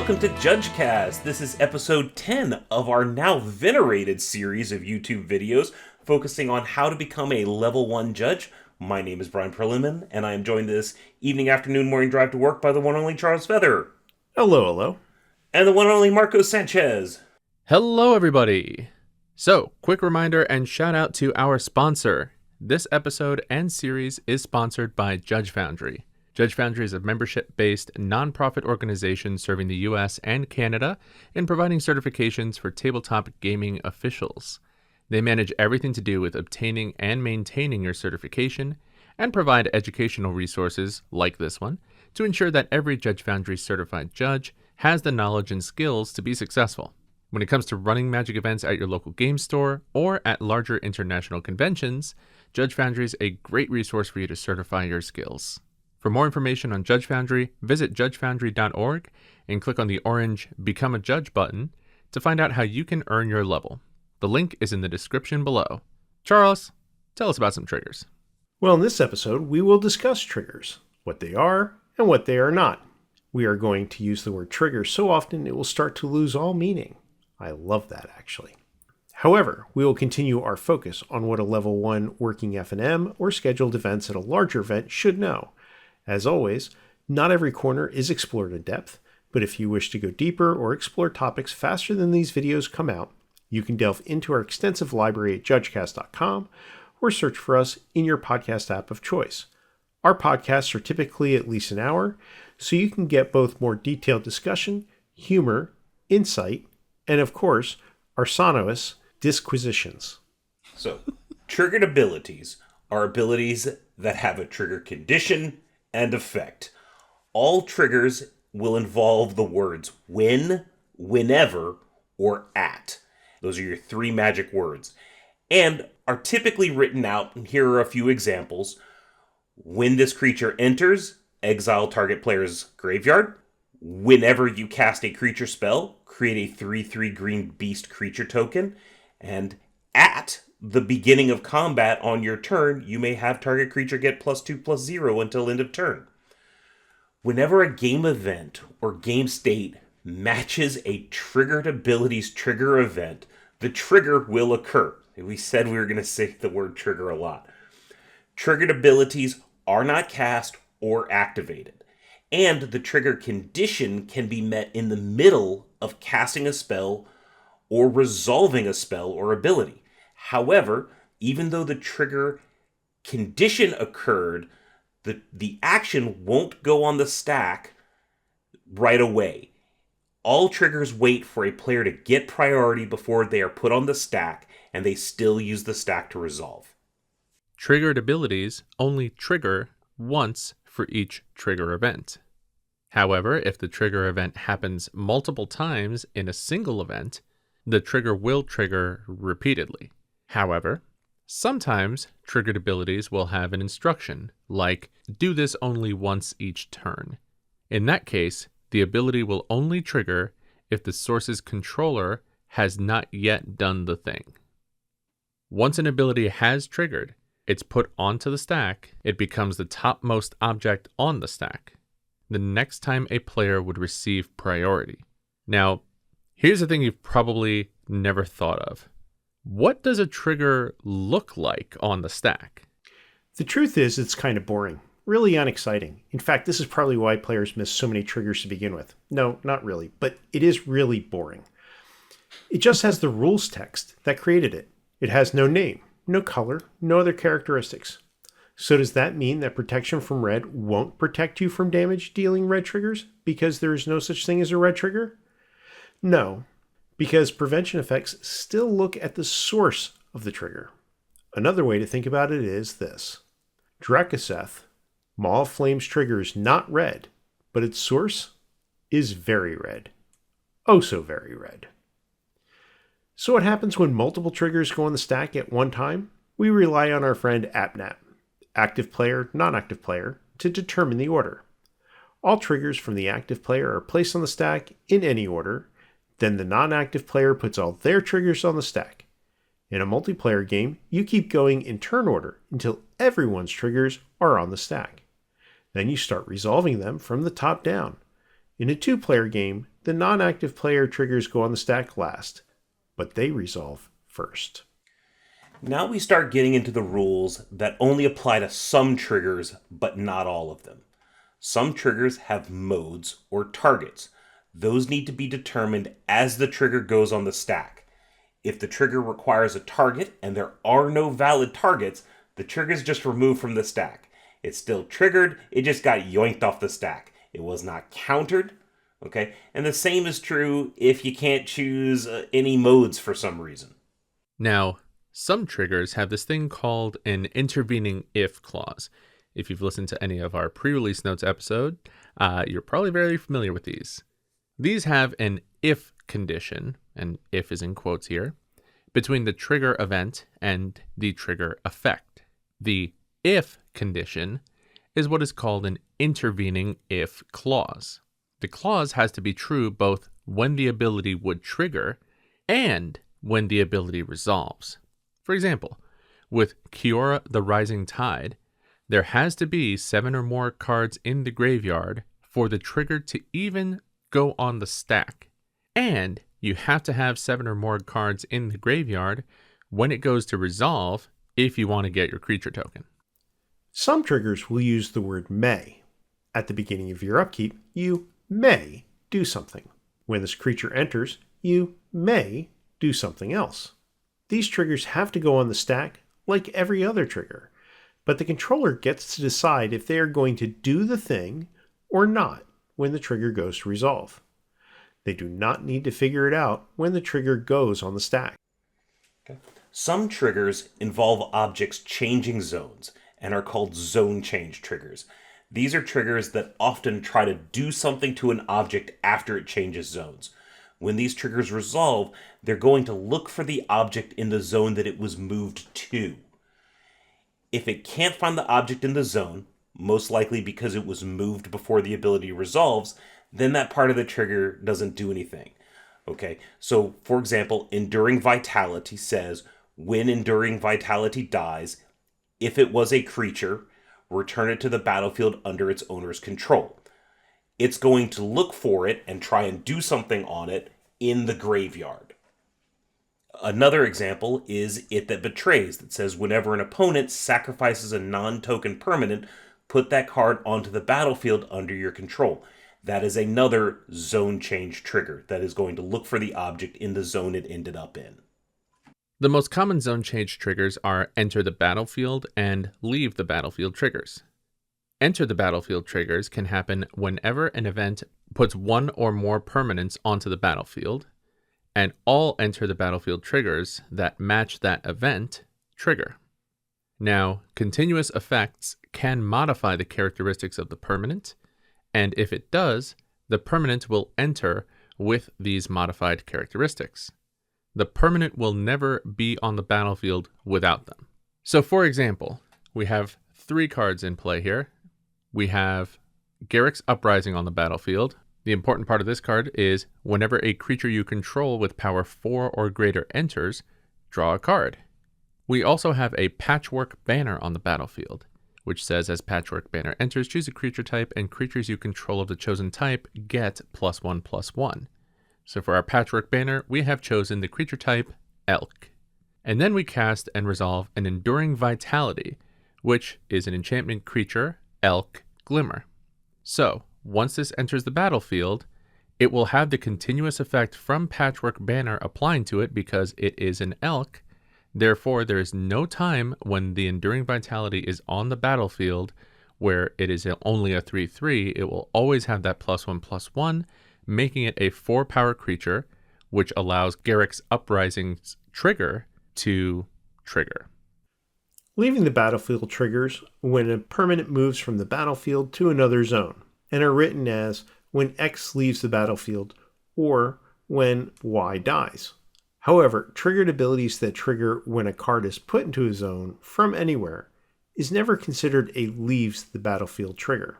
welcome to JudgeCast. This is episode 10 of our now venerated series of YouTube videos focusing on how to become a level 1 judge. My name is Bryan Charles, and I am joined this evening, afternoon, morning drive to work by the one and only Charles Feather. Hello, hello. And the one and only Marco Sanchez. Hello, everybody. So, quick reminder and shout out to our sponsor. This episode and series is sponsored by Judge Foundry. Judge Foundry is a membership-based nonprofit organization serving the U.S. and Canada in providing certifications for tabletop gaming officials. They manage everything to do with obtaining and maintaining your certification and provide educational resources, like this one, to ensure that every Judge Foundry certified judge has the knowledge and skills to be successful. When it comes to running Magic events at your local game store or at larger international conventions, Judge Foundry is a great resource for you to certify your skills. For more information on Judge Foundry, visit judgefoundry.org and click on the orange Become a Judge button to find out how you can earn your level. The link is in the description below. Charles, tell us about some triggers. Well, in this episode, we will discuss triggers, what they are and what they are not. We are going to use the word trigger so often it will start to lose all meaning. I love that, actually. However, we will continue our focus on what a level 1 working F&M or scheduled events at a larger event should know. As always, not every corner is explored in depth, but if you wish to go deeper or explore topics faster than these videos come out, you can delve into our extensive library at JudgeCast.com or search for us in your podcast app of choice. Our podcasts are typically at least an hour, so you can get both more detailed discussion, humor, insight, and of course, our sonorous disquisitions. So, triggered abilities are abilities that have a trigger condition and effect. All triggers will involve the words when, whenever, or at. Those are your three magic words. And are typically written out, and here are a few examples. When this creature enters, exile target player's graveyard. Whenever you cast a creature spell, create a 3/3 green beast creature token. And at the beginning of combat on your turn, you may have target creature get +2/+0 until end of turn. Whenever a game event or game state matches a triggered abilities trigger event, the trigger will occur. We said we were going to say the word trigger a lot. Triggered abilities are not cast or activated, and the trigger condition can be met in the middle of casting a spell or resolving a spell or ability. However, even though the trigger condition occurred, the action won't go on the stack right away. All triggers wait for a player to get priority before they are put on the stack, and they still use the stack to resolve. Triggered abilities only trigger once for each trigger event. However, if the trigger event happens multiple times in a single event, the trigger will trigger repeatedly. However, sometimes triggered abilities will have an instruction, like, do this only once each turn. In that case, the ability will only trigger if the source's controller has not yet done the thing. Once an ability has triggered, it's put onto the stack, it becomes the topmost object on the stack. The next time a player would receive priority. Now, here's the thing you've probably never thought of. What does a trigger look like on the stack? The truth is, it's kind of boring. Really unexciting. In fact, this is probably why players miss so many triggers to begin with. No, not really, but it is really boring. It just has the rules text that created it. It has no name, no color, no other characteristics. So does that mean that protection from red won't protect you from damage dealing red triggers because there is no such thing as a red trigger? No, because prevention effects still look at the source of the trigger. Another way to think about it is this. Drakaseth, Maw of Flame's trigger is not red, but its source is very red. Oh so very red. So what happens when multiple triggers go on the stack at one time? We rely on our friend AppNap, active player, non-active player, to determine the order. All triggers from the active player are placed on the stack in any order. Then the non-active player puts all their triggers on the stack. In a multiplayer game, you keep going in turn order until everyone's triggers are on the stack. Then you start resolving them from the top down. In a two-player game, the non-active player triggers go on the stack last, but they resolve first. Now we start getting into the rules that only apply to some triggers, but not all of them. Some triggers have modes or targets. Those need to be determined as the trigger goes on the stack. If the trigger requires a target and there are no valid targets, the trigger is just removed from the stack. It's still triggered, it just got yoinked off the stack. It was not countered, okay? And the same is true if you can't choose any modes for some reason. Now, some triggers have this thing called an intervening if clause. If you've listened to any of our pre-release notes episode, you're probably very familiar with these. These have an if condition, and if is in quotes here, between the trigger event and the trigger effect. The if condition is what is called an intervening if clause. The clause has to be true both when the ability would trigger and when the ability resolves. For example, with Kiora the Rising Tide, there has to be 7 or more cards in the graveyard for the trigger to even go on the stack. And you have to have 7 or more cards in the graveyard when it goes to resolve if you want to get your creature token. Some triggers will use the word may. At the beginning of your upkeep, you may do something. When this creature enters, you may do something else. These triggers have to go on the stack like every other trigger, but the controller gets to decide if they are going to do the thing or not when the trigger goes to resolve. They do not need to figure it out when the trigger goes on the stack. Okay. Some triggers involve objects changing zones and are called zone change triggers. These are triggers that often try to do something to an object after it changes zones. When these triggers resolve, they're going to look for the object in the zone that it was moved to. If it can't find the object in the zone, most likely because it was moved before the ability resolves, then that part of the trigger doesn't do anything. Okay, so for example, Enduring Vitality says, when Enduring Vitality dies, if it was a creature, return it to the battlefield under its owner's control. It's going to look for it and try and do something on it in the graveyard. Another example is It That Betrays, that says whenever an opponent sacrifices a non-token permanent, put that card onto the battlefield under your control. That is another zone change trigger that is going to look for the object in the zone it ended up in. The most common zone change triggers are Enter the Battlefield and Leave the Battlefield triggers. Enter the Battlefield triggers can happen whenever an event puts 1 or more permanents onto the battlefield, and all Enter the Battlefield triggers that match that event trigger. Now, continuous effects can modify the characteristics of the permanent, and if it does, the permanent will enter with these modified characteristics. The permanent will never be on the battlefield without them. So for example, we have 3 cards in play here. We have Garruk's Uprising on the battlefield. The important part of this card is whenever a creature you control with power 4 or greater enters, draw a card. We also have a Patchwork Banner on the battlefield, which says as Patchwork Banner enters, choose a creature type, and creatures you control of the chosen type get +1/+1. So for our Patchwork Banner, we have chosen the creature type Elk. And then we cast and resolve an Enduring Vitality, which is an enchantment creature, Elk Glimmer. So once this enters the battlefield, it will have the continuous effect from Patchwork Banner applying to it because it is an Elk. Therefore, there is no time when the Enduring Vitality is on the battlefield where it is only a 3/3. It will always have that +1/+1, making it a 4-power creature, which allows Garruk's Uprising's trigger to trigger. Leaving the battlefield triggers when a permanent moves from the battlefield to another zone, and are written as when X leaves the battlefield or when Y dies. However, triggered abilities that trigger when a card is put into a zone from anywhere is never considered a leaves the battlefield trigger.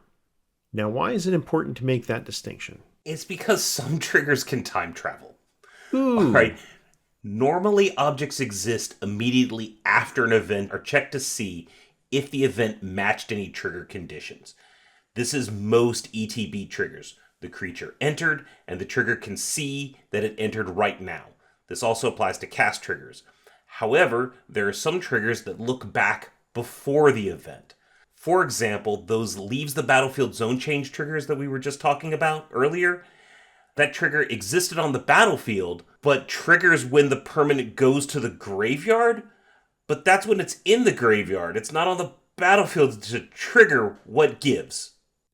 Now, why is it important to make that distinction? It's because some triggers can time travel. Ooh. All right. Normally, objects exist immediately after an event are checked to see if the event matched any trigger conditions. This is most ETB triggers. The creature entered, and the trigger can see that it entered right now. This also applies to cast triggers. However, there are some triggers that look back before the event. For example, those leaves the battlefield zone change triggers that we were just talking about earlier. That trigger existed on the battlefield, but triggers when the permanent goes to the graveyard. But that's when it's in the graveyard. It's not on the battlefield to trigger what gives.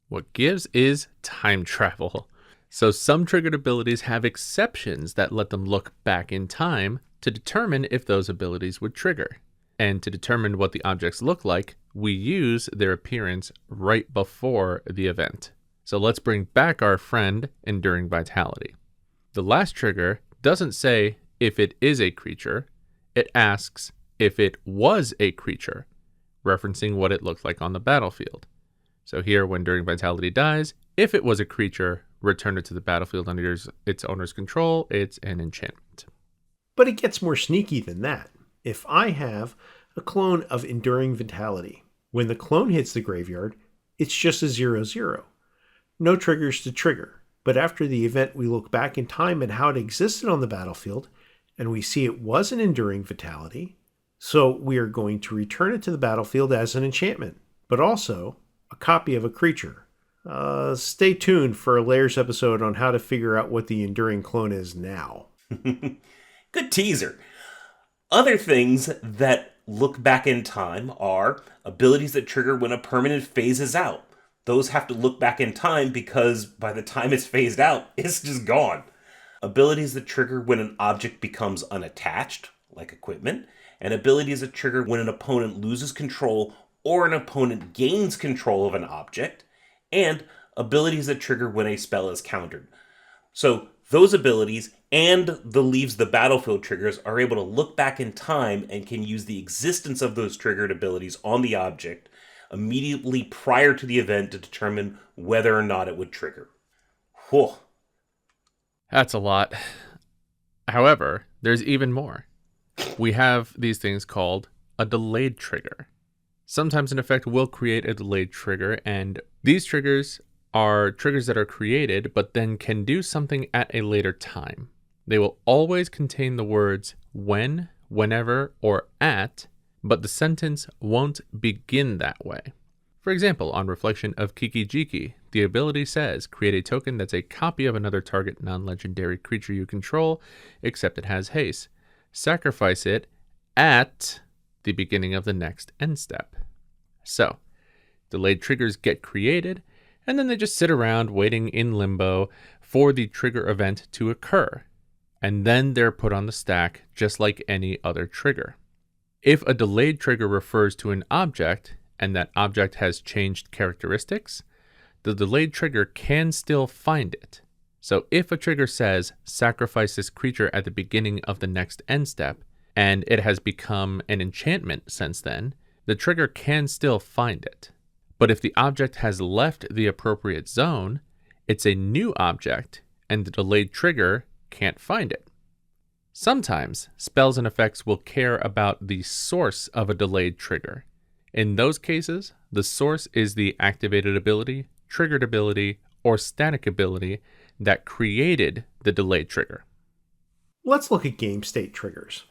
What gives is time travel. So some triggered abilities have exceptions that let them look back in time to determine if those abilities would trigger. And to determine what the objects look like, we use their appearance right before the event. So let's bring back our friend, Enduring Vitality. The last trigger doesn't say if it is a creature, it asks if it was a creature, referencing what it looked like on the battlefield. So here, when Enduring Vitality dies, if it was a creature, return it to the battlefield under its owner's control. It's an enchantment. But it gets more sneaky than that. If I have a clone of Enduring Vitality, when the clone hits the graveyard, it's just a 0/0. No triggers to trigger, but after the event we look back in time at how it existed on the battlefield, and we see it was an Enduring Vitality, so we are going to return it to the battlefield as an enchantment, but also a copy of a creature. Stay tuned for a Layers episode on how to figure out what the Enduring clone is now. Good teaser. Other things that look back in time are abilities that trigger when a permanent phases out. Those have to look back in time because by the time it's phased out, it's just gone. Abilities that trigger when an object becomes unattached, like equipment, and abilities that trigger when an opponent loses control or an opponent gains control of an object, and abilities that trigger when a spell is countered. So those abilities and the leaves the battlefield triggers are able to look back in time and can use the existence of those triggered abilities on the object immediately prior to the event to determine whether or not it would trigger. Whew. That's a lot. However, there's even more. We have these things called a delayed trigger. Sometimes an effect will create a delayed trigger, and these triggers are triggers that are created but then can do something at a later time. They will always contain the words when, whenever, or at, but the sentence won't begin that way. For example, on Reflection of Kiki Jiki, the ability says, create a token that's a copy of another target non-legendary creature you control, except it has haste. Sacrifice it at the beginning of the next end step. So, delayed triggers get created, and then they just sit around waiting in limbo for the trigger event to occur. And then they're put on the stack just like any other trigger. If a delayed trigger refers to an object, and that object has changed characteristics, the delayed trigger can still find it. So if a trigger says, sacrifice this creature at the beginning of the next end step, and it has become an enchantment since then, the trigger can still find it. But if the object has left the appropriate zone, it's a new object, and the delayed trigger can't find it. Sometimes, spells and effects will care about the source of a delayed trigger. In those cases, the source is the activated ability, triggered ability, or static ability that created the delayed trigger. Let's look at game state triggers.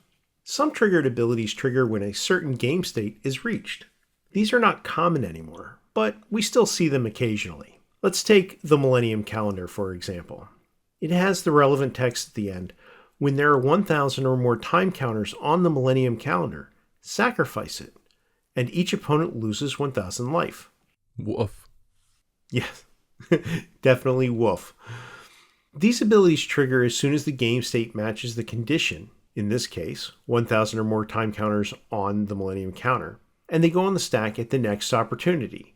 Some triggered abilities trigger when a certain game state is reached. These are not common anymore, but we still see them occasionally. Let's take the Millennium Calendar, for example. It has the relevant text at the end. When there are 1,000 or more time counters on the Millennium Calendar, sacrifice it, and each opponent loses 1,000 life. Woof. Yes, definitely woof. These abilities trigger as soon as the game state matches the condition, in this case, 1,000 or more time counters on the Millennium Counter, and they go on the stack at the next opportunity.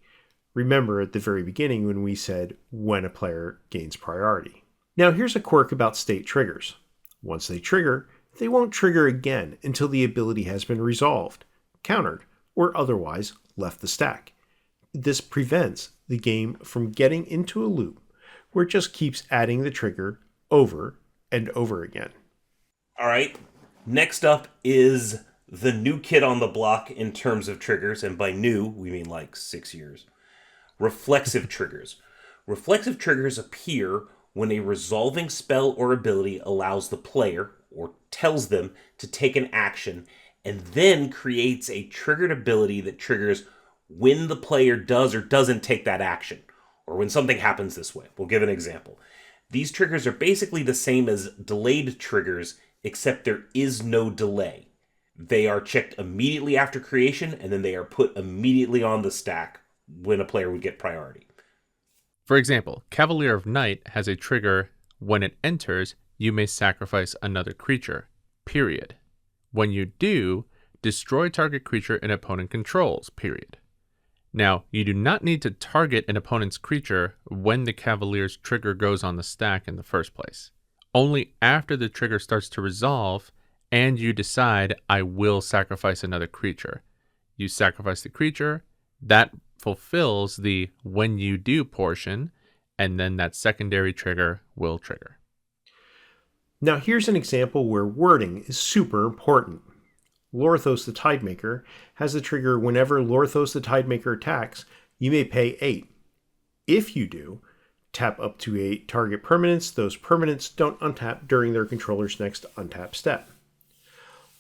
Remember at the very beginning when we said when a player gains priority. Now here's a quirk about state triggers. Once they trigger, they won't trigger again until the ability has been resolved, countered, or otherwise left the stack. This prevents the game from getting into a loop where it just keeps adding the trigger over and over again. All right, next up is the new kid on the block in terms of triggers, and by new, we mean like 6 years. Reflexive triggers. Reflexive triggers appear when a resolving spell or ability allows the player, or tells them, to take an action, and then creates a triggered ability that triggers when the player does or doesn't take that action, or when something happens this way. We'll give an example. These triggers are basically the same as delayed triggers, except there is no delay. They are checked immediately after creation, and then they are put immediately on the stack when a player would get priority. For example, Cavalier of Night has a trigger: when it enters, you may sacrifice another creature, period. When you do, destroy target creature an opponent controls, period. Now, you do not need to target an opponent's creature when the Cavalier's trigger goes on the stack in the first place. Only after the trigger starts to resolve and you decide, I will sacrifice another creature. You sacrifice the creature, that fulfills the when you do portion, and then that secondary trigger will trigger. Now here's an example where wording is super important. Lorthos the Tidemaker has the trigger: whenever Lorthos the Tidemaker attacks, you may pay 8. If you do, tap up to 8 target permanents. Those permanents don't untap during their controller's next untap step.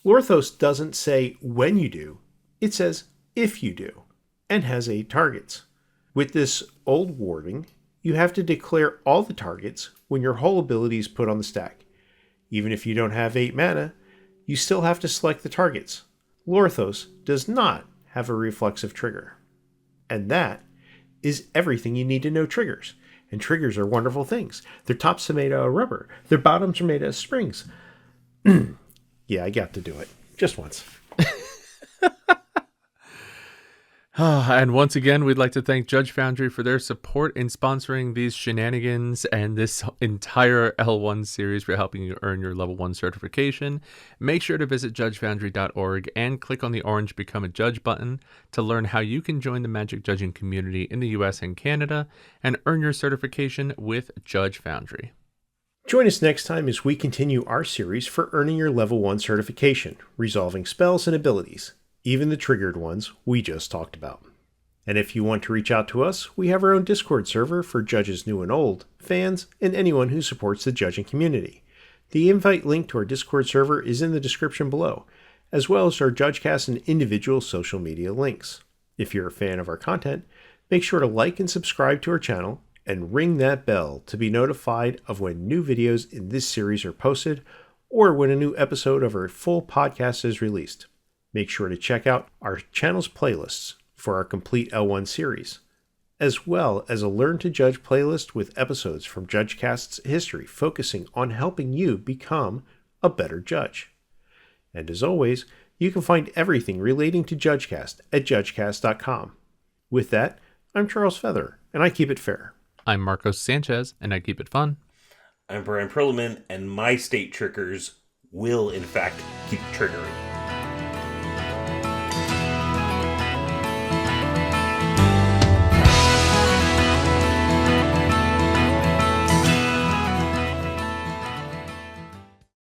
Lorthos doesn't say when you do, it says if you do, and has 8 targets. With this old wording, you have to declare all the targets when your whole ability is put on the stack. Even if you don't have 8 mana, you still have to select the targets. Lorthos does not have a reflexive trigger. And that is everything you need to know triggers. And triggers are wonderful things. Their tops are made out of rubber. Their bottoms are made out of springs. Yeah, I got to do it. Just once. And once again, we'd like to thank Judge Foundry for their support in sponsoring these shenanigans and this entire L1 series for helping you earn your level 1 certification. Make sure to visit judgefoundry.org and click on the orange Become a Judge button to learn how you can join the Magic judging community in the US and Canada and earn your certification with Judge Foundry. Join us next time as we continue our series for earning your level 1 certification, resolving spells and abilities, even the triggered ones we just talked about. And if you want to reach out to us, we have our own Discord server for judges new and old, fans, and anyone who supports the judging community. The invite link to our Discord server is in the description below, as well as our JudgeCast and individual social media links. If you're a fan of our content, make sure to like and subscribe to our channel and ring that bell to be notified of when new videos in this series are posted or when a new episode of our full podcast is released. Make sure to check out our channel's playlists for our complete L1 series, as well as a Learn to Judge playlist with episodes from JudgeCast's history focusing on helping you become a better judge. And as always, you can find everything relating to JudgeCast at judgecast.com. With that, I'm Charles Feather, and I keep it fair. I'm Marcos Sanchez, and I keep it fun. I'm Bryan Charles, and my state triggers will, in fact, keep triggering.